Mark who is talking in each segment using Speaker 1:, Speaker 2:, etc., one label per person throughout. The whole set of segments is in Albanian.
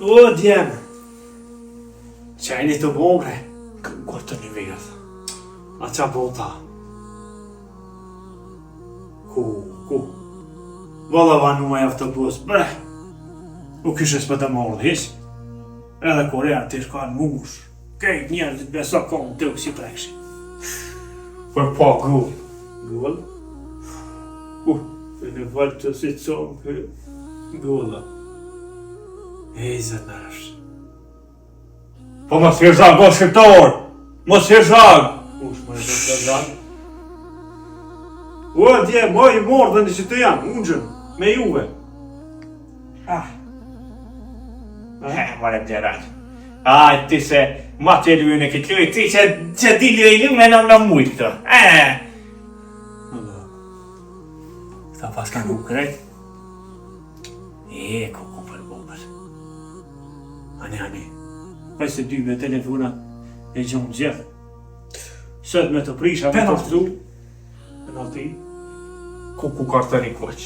Speaker 1: O, djemë. Qajni të bombre. Kërë të një vejët. A qa bota. Ku. Valla va numaj autobus, bre. U kështë s'pë të morë hiç. Edhe Korea të shkanë mush. Kejt njerëzit beso konë të si prekshi. Për po gull. Gull? Për në valë të si të sonë për gulla. Ej, zëtë në rështë. Po mos hirëzak, bo shqiptor! Mos hirëzak! Ush, më në të hirëzak? O, dje, moj i morë dhe në që të janë, unë gjënë, me juve. Mare bjerat. Ti se ma të lujën e këtë lujë, ti që dili dhe i lujën e në mujtë këto. Këta pas kanë ku krejt? Ku për bomër. Ani. Paj se dy me telefona e gjonë gjithë. Sët me të prisha, me të fëtu. Penalti. Ku kartë një koq.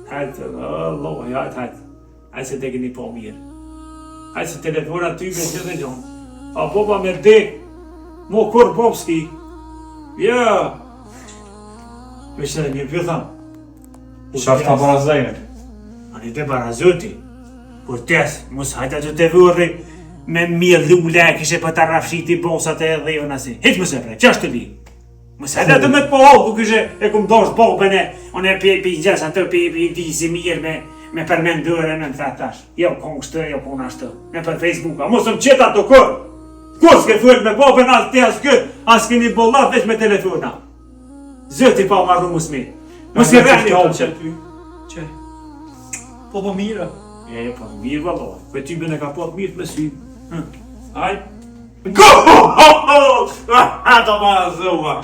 Speaker 1: Hajtë, loj, hajtë. Hajtë se deki një po mirë. Hajtë se telefona ty me gjithë e gjonë. A boba me dek. Mo kur bobski. Ja. Vishë dhe një pjëtham. Shafta barazajnë. Ani te barazoti. Kur tesë, mos hajta që te vërri me mirë lule, kishe për të rafshiti bosat e dhejën asi. Hiq më se prej, që është të li? Mos hajta të me të pohallë, ku kishe e kum dosh bobën e, unë e pi gjesën të pi di si mirë me përmendore në të tash. Jo kongë shtë, jo kongë ashtë. Me për Facebooka, mos më qeta të kër. Kur s'ke thuet me bobën asë te asë kët, asë kini bollat veç me telefona. Zëti pa marru musmi. Mos i rreni të që ty. Që? Po mira. Po mirë valo. Për ty me në ka pot mirë me sy. Hajt. Go! Ato ma zëva.